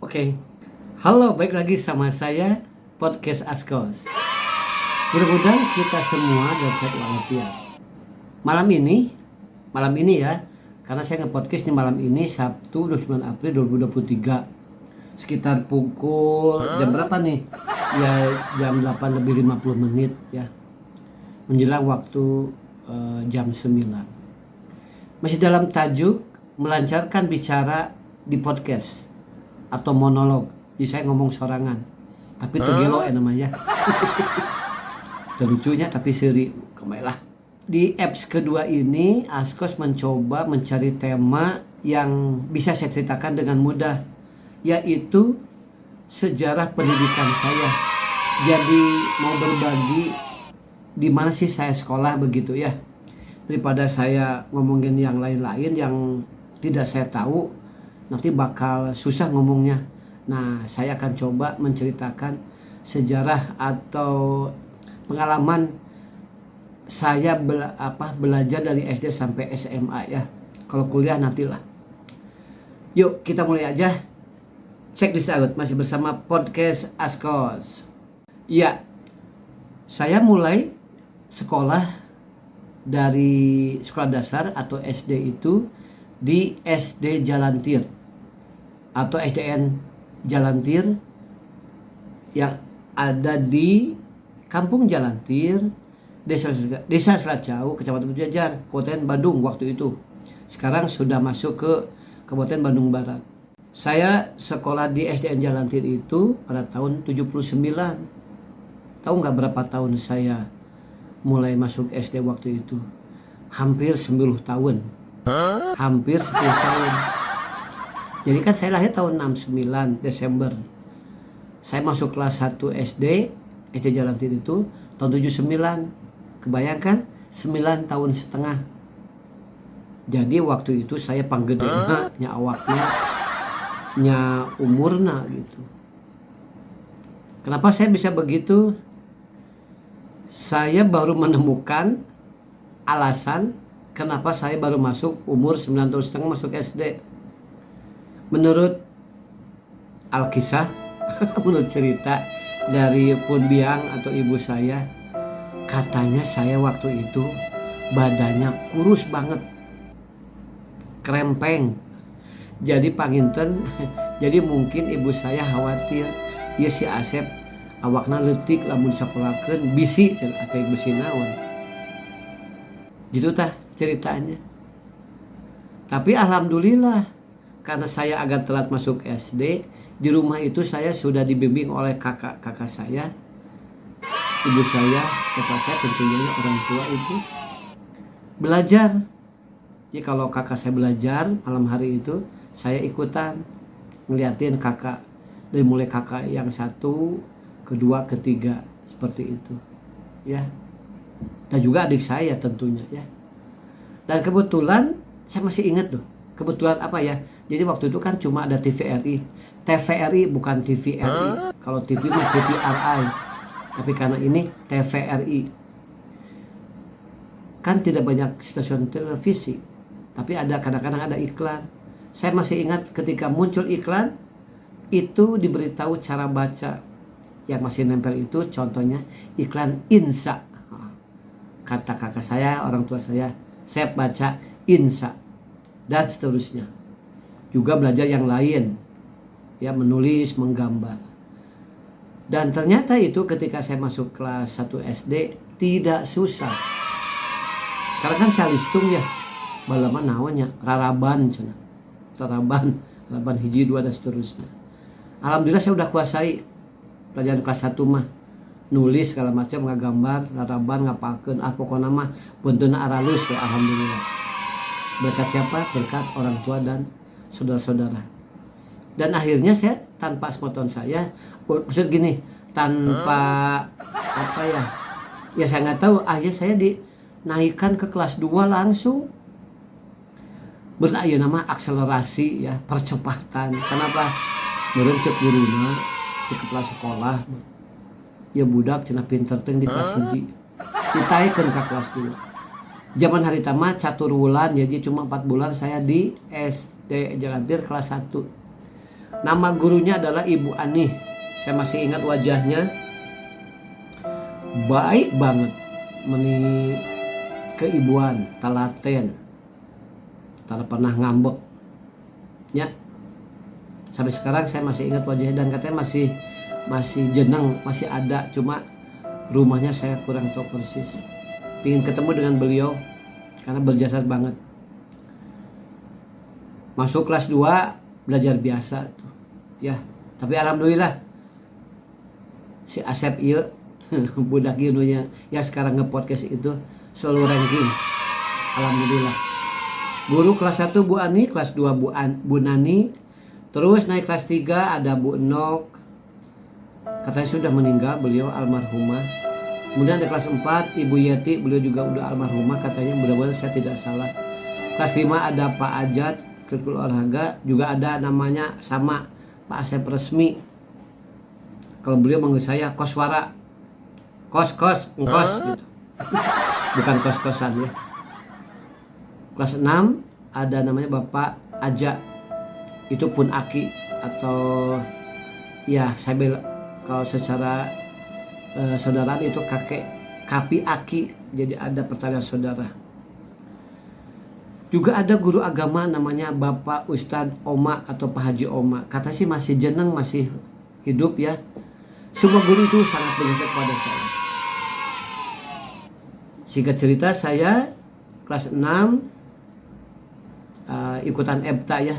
Oke, halo, baik lagi sama saya Podcast Askos. Mudah-mudahan kita semua dalam sehat walafiat. Malam ini ya, karena saya nge-podcast nih malam ini Sabtu 29 April 2023. Sekitar pukul jam berapa nih? Ya jam 8 lebih 50 menit ya. Menjelang waktu jam 9. Masih dalam tajuk melancarkan bicara di podcast atau monolog. Jadi saya ngomong sorangan. Tapi tegelo namanya. Terlucunya tapi seri. Kembalilah. Di apps kedua ini Askos mencoba mencari tema yang bisa saya ceritakan dengan mudah, yaitu sejarah pendidikan saya. Jadi mau berbagi di mana sih saya sekolah begitu ya. Daripada saya ngomongin yang lain-lain yang tidak saya tahu, nanti bakal susah ngomongnya. Nah, saya akan coba menceritakan sejarah atau pengalaman saya belajar dari SD sampai SMA ya. Kalau kuliah nantilah. Yuk kita mulai aja. Check this out, masih bersama Podcast Askos. Ya, saya mulai sekolah dari sekolah dasar atau SD itu di SD Jalan Tir atau SDN Jalan Tir yang ada di Kampung Jalan Tir, Desa Selacau, Kecamatan Jajar, Kabupaten Bandung waktu itu. Sekarang sudah masuk ke Kabupaten Bandung Barat. Saya sekolah di SDN Jalan Tir itu pada tahun 79. Tahu nggak berapa tahun saya mulai masuk SD waktu itu? Hampir 10 tahun. Hampir 10 tahun. Jadi kan saya lahir tahun 69 Desember. Saya masuk kelas 1 SD Jalan Tir itu tahun 79. Kebayangkan 9 tahun setengah. Jadi waktu itu saya panggedena nya awaknya nya umurna gitu. Kenapa saya bisa begitu? Saya baru menemukan alasan kenapa saya baru masuk umur 9 tahun setengah masuk SD. Menurut Alkisah, menurut cerita dari Pun Biang atau ibu saya, katanya saya waktu itu badannya kurus banget, krempeng. Jadi panginten, jadi mungkin ibu saya khawatir, ya si Asep awakna leutik lamun sakolakeun bisi cenah atuh bisi naon. Gitu tah ceritanya. Tapi alhamdulillah karena saya agak telat masuk SD, di rumah itu saya sudah dibimbing oleh kakak saya, ibu saya, bapak saya, tentunya orang tua itu belajar. Jadi kalau kakak saya belajar malam hari itu, saya ikutan ngeliatin kakak dari mulai kakak yang satu, kedua, ketiga seperti itu, ya. Dan juga adik saya tentunya, ya. Dan kebetulan saya masih ingat tuh. Kebetulan apa ya? Jadi waktu itu kan cuma ada TVRI. TVRI bukan TVRI. Kalau TV mah TVRI. Tapi karena ini TVRI. Kan tidak banyak stasiun televisi. Tapi ada kadang-kadang ada iklan. Saya masih ingat ketika muncul iklan, itu diberitahu cara baca. Yang masih nempel itu contohnya iklan Insa. Kata kakak saya, orang tua saya baca Insa. Dan seterusnya. Juga belajar yang lain, ya, menulis, menggambar. Dan ternyata itu ketika saya masuk kelas 1 SD tidak susah. Sekarang kan calistung ya, balama naonnya, raraban cenah. Raraban hiji dua dan seterusnya. Alhamdulillah saya udah kuasai pelajaran kelas 1 mah. Nulis segala macam, ngagambar, raraban, ngapalkeun, pokoknya mah bentukna aralus ya, alhamdulillah. Berkat siapa? Berkat orang tua dan saudara-saudara. Dan akhirnya saya tanpa semoton saya, maksud gini, tanpa apa ya? Ya saya nggak tahu, akhirnya saya dinaikkan ke kelas 2 langsung. Ayeuna nama akselerasi ya, percepatan. Kenapa? Meureun ceuk guruna di kepala sekolah. Ya budak cenah pinter teh di kelas 1. Ditaikeun ke kelas 2. Zaman hari tama catur wulan, jadi cuma 4 bulan saya di SD Jalan Tir kelas 1. Nama gurunya adalah Ibu Ani. Saya masih ingat wajahnya, baik banget, meni keibuan, telaten, tak pernah ngambek ya. Sampai sekarang saya masih ingat wajahnya, dan katanya masih jeneng, masih ada, cuma rumahnya saya kurang tahu persis. Pingin ketemu dengan beliau karena berjasa banget. Masuk kelas 2 belajar biasa tuh ya, tapi alhamdulillah si Asep ieu budak ieu yang sekarang nge-podcast itu selalu ranking. Alhamdulillah. Guru kelas 1 Bu Ani, kelas 2 Bu Nani, terus naik kelas 3 ada Bu Nok. Katanya sudah meninggal beliau, almarhumah. Kemudian ada kelas 4 Ibu Yeti, beliau juga udah almarhumah katanya, mudah-mudahan saya tidak salah. Kelas 5 ada Pak Ajat, kurikulum olahraga, juga ada namanya sama Pak Asep Resmi. Kalau beliau manggil saya Koswara, kos gitu. Bukan kos-kosan ya. Kelas 6 ada namanya Bapak Aja, itu pun Aki, atau ya saya bilang kalau secara saudaraan itu kakek Kapi Aki, jadi ada pertanyaan saudara. Juga ada guru agama namanya Bapak Ustadz Oma atau Pak Haji Oma. Kata sih masih jeneng, masih hidup ya. Semua guru itu sangat berjasa kepada saya. Singkat cerita, saya kelas 6 ikutan EBTA ya.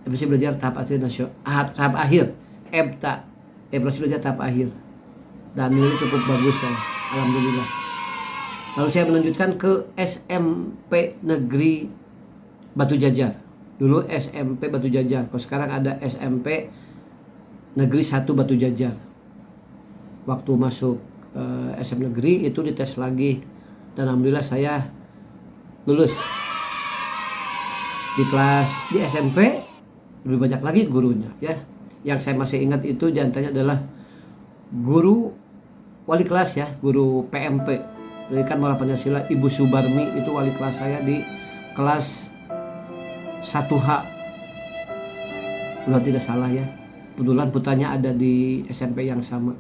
Evaluasi belajar tahap akhir EBTA, evaluasi belajar tahap akhir, dan nilai cukup bagus ya, alhamdulillah. Lalu saya melanjutkan ke SMP Negeri Batu Jajar. Dulu SMP Batu Jajar, kalau sekarang ada SMP Negeri 1 Batu Jajar. Waktu masuk SMP Negeri itu dites lagi, dan alhamdulillah saya lulus. Di SMP lebih banyak lagi gurunya ya. Yang saya masih ingat itu diantaranya adalah guru wali kelas ya, guru PMP, Pendidikan Moral Pancasila, Ibu Subarmi, itu wali kelas saya di kelas 1H. Kalau tidak salah ya. Kebetulan putranya ada di SMP yang sama.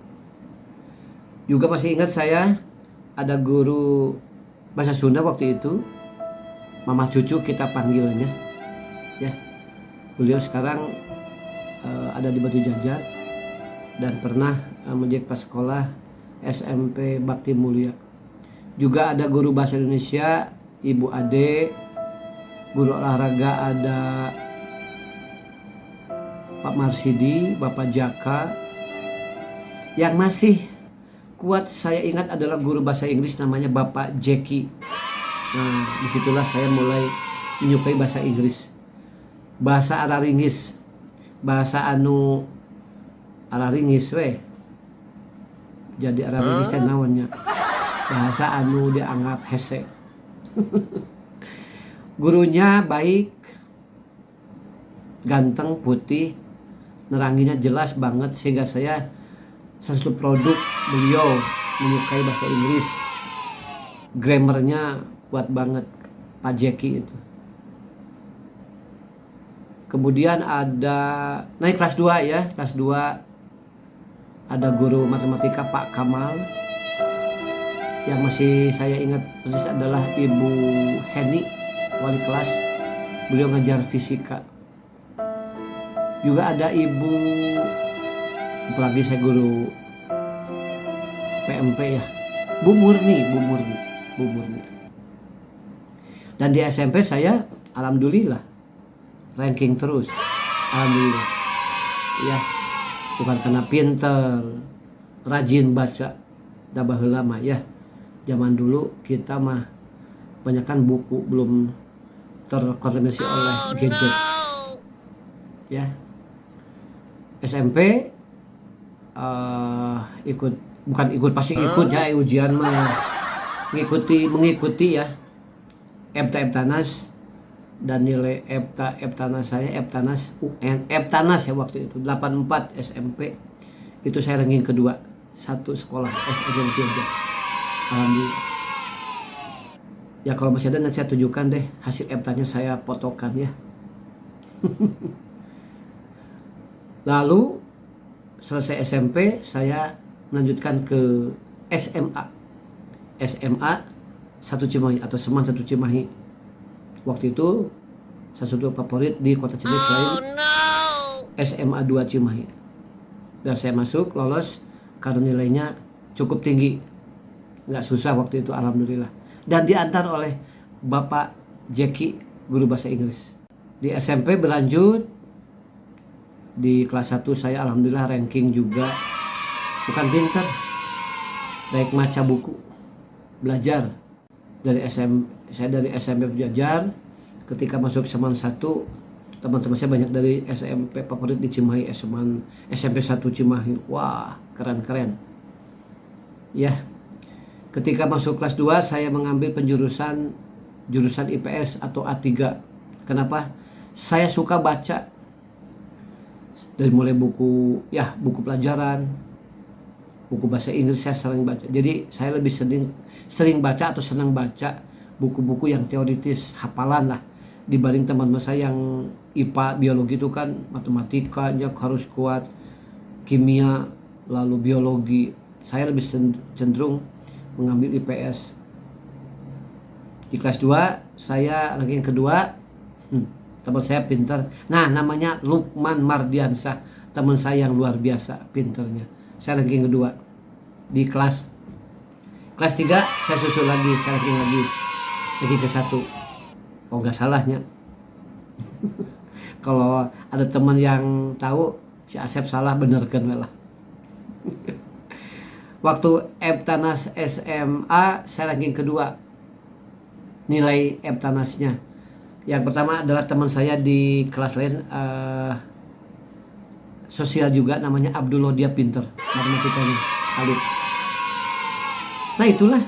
Juga masih ingat saya ada guru bahasa Sunda waktu itu, Mama Cucu kita panggilnya ya. Beliau sekarang ada di Batu Jajar dan pernah menjadi kepala sekolah SMP Bakti Mulia. Juga ada guru bahasa Indonesia Ibu Ade, guru olahraga ada Pak Marsidi, Bapak Jaka. Yang masih kuat saya ingat adalah guru bahasa Inggris namanya Bapak Jeki. Nah, disitulah saya mulai menyukai bahasa Inggris. Bahasa Araringis, bahasa anu Araringis we. Jadi Araringis teh naonnya? Bahasa anu dianggap hese. Gurunya baik, ganteng, putih, neranginya jelas banget, sehingga saya satu produk beliau menyukai bahasa Inggris. Grammarnya kuat banget, Pak Jeki itu. Kemudian ada naik kelas 2 ya, kelas 2 ada guru matematika Pak Kamal. Yang masih saya ingat persis adalah Ibu Heni, wali kelas. Beliau ngajar fisika. Juga ada Ibu, apalagi saya guru PMP ya, Bu Murni. Dan di SMP saya alhamdulillah ranking terus, alhamdulillah ya. Bukan karena pinter, rajin baca, dah baheula mah ya. Zaman dulu kita mah kebanyakan buku, belum terkontaminasi oleh gadget ya. SMP pasti ikut ya, ujian mah mengikuti ya Eptanas, dan nilai Eptanas saya Eptanas ya waktu itu 84 SMP, itu saya ranking kedua satu sekolah SMP aja. Alhamdulillah ya. Kalau masih ada nanti saya tunjukkan deh hasil Eptanya, saya fotokan ya. Lalu selesai SMP saya melanjutkan ke SMA. SMA 1 Cimahi atau Seman 1 Cimahi. Waktu itu salah satu favorit di kota Cimahi selain SMA 2 Cimahi. Dan saya masuk, lolos karena nilainya cukup tinggi. Nggak susah waktu itu, alhamdulillah. Dan diantar oleh Bapak Jeki, guru bahasa Inggris. Di SMP berlanjut, di kelas 1 saya alhamdulillah ranking juga. Bukan pintar, baik baca buku, belajar. Saya dari SMP belajar. Ketika masuk Seman 1, teman-teman saya banyak dari SMP favorit di Cimahi, SMP 1 Cimahi. Wah, keren-keren. Ya. Ketika masuk kelas 2 saya mengambil jurusan IPS atau A3. Kenapa? Saya suka baca. Dari mulai buku pelajaran, buku bahasa Inggris saya sering baca. Jadi saya lebih sering baca atau senang baca buku-buku yang teoritis, hafalan lah, dibanding teman-teman saya yang IPA, biologi itu kan matematikanya harus kuat, kimia, lalu biologi. Saya lebih cenderung mengambil IPS. Di kelas 2 saya ranking kedua. Teman saya pintar. Nah, namanya Lukman Mardiansah. Teman saya yang luar biasa pintarnya. Saya ranking kedua. Di kelas 3 saya susul lagi, saya ranking lagi ke 1. Oh, nggak salahnya. Kalau ada teman yang tahu si Asep salah, benerkan lah. Waktu Eptanas SMA saya ranking kedua. Nilai Eptanasnya. Yang pertama adalah teman saya di kelas lain, sosial juga, namanya Abdullah, dia pinter matematikanya, salut. Nah itulah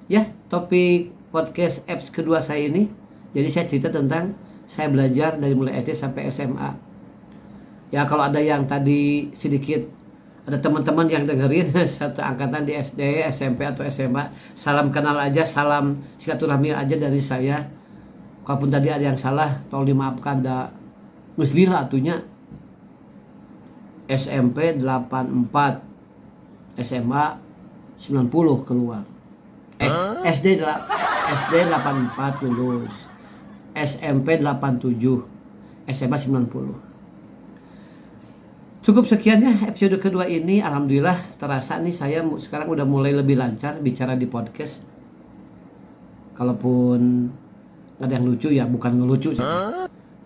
ya topik podcast apps kedua saya ini. Jadi saya cerita tentang saya belajar dari mulai SD sampai SMA. Ya kalau ada yang tadi sedikit, ada teman-teman yang dengerin satu angkatan di SD, SMP atau SMA, salam kenal aja, salam silaturahmi aja dari saya. Kalaupun tadi ada yang salah, tolong dimaafkan. Geus lila atunya. SMP 84, SMA 90 keluar. SD 84 lulus. SMP 87, SMA 90. Cukup sekian ya episode kedua ini. Alhamdulillah terasa nih saya sekarang udah mulai lebih lancar bicara di podcast. Kalaupun ada yang lucu ya bukan ngelucu sih.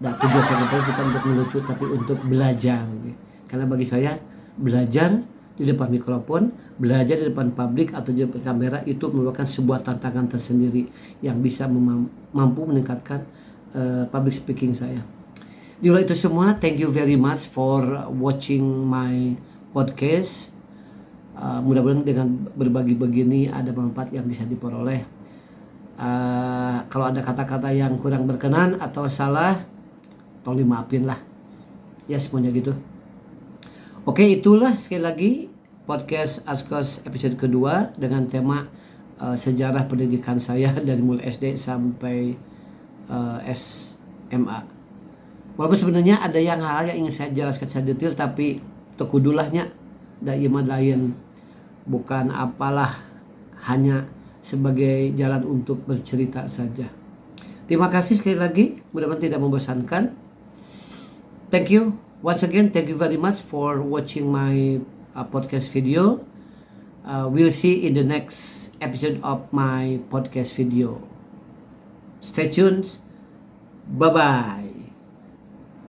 Tujuan saya bukan untuk ngelucu tapi untuk belajar. Karena bagi saya belajar di depan mikrofon, belajar di depan publik atau di depan kamera itu merupakan sebuah tantangan tersendiri yang bisa mampu meningkatkan public speaking saya. Di luar itu semua, thank you very much for watching my podcast. Mudah-mudahan dengan berbagi begini ada manfaat yang bisa diperoleh. Kalau ada kata-kata yang kurang berkenan atau salah, tolong dimaafin lah. Ya semuanya gitu. Oke, itulah sekali lagi podcast Askos episode kedua dengan tema sejarah pendidikan saya dari mulai SD sampai SMA. Walaupun sebenarnya ada hal yang ingin saya jelaskan secara detail, tapi tekudulahnya da ieu lain, bukan apalah, hanya sebagai jalan untuk bercerita saja. Terima kasih sekali lagi, mudah-mudahan tidak membosankan. Thank you once again, thank you very much for watching my podcast video. We'll see in the next episode of my podcast video. Stay tuned. Bye bye.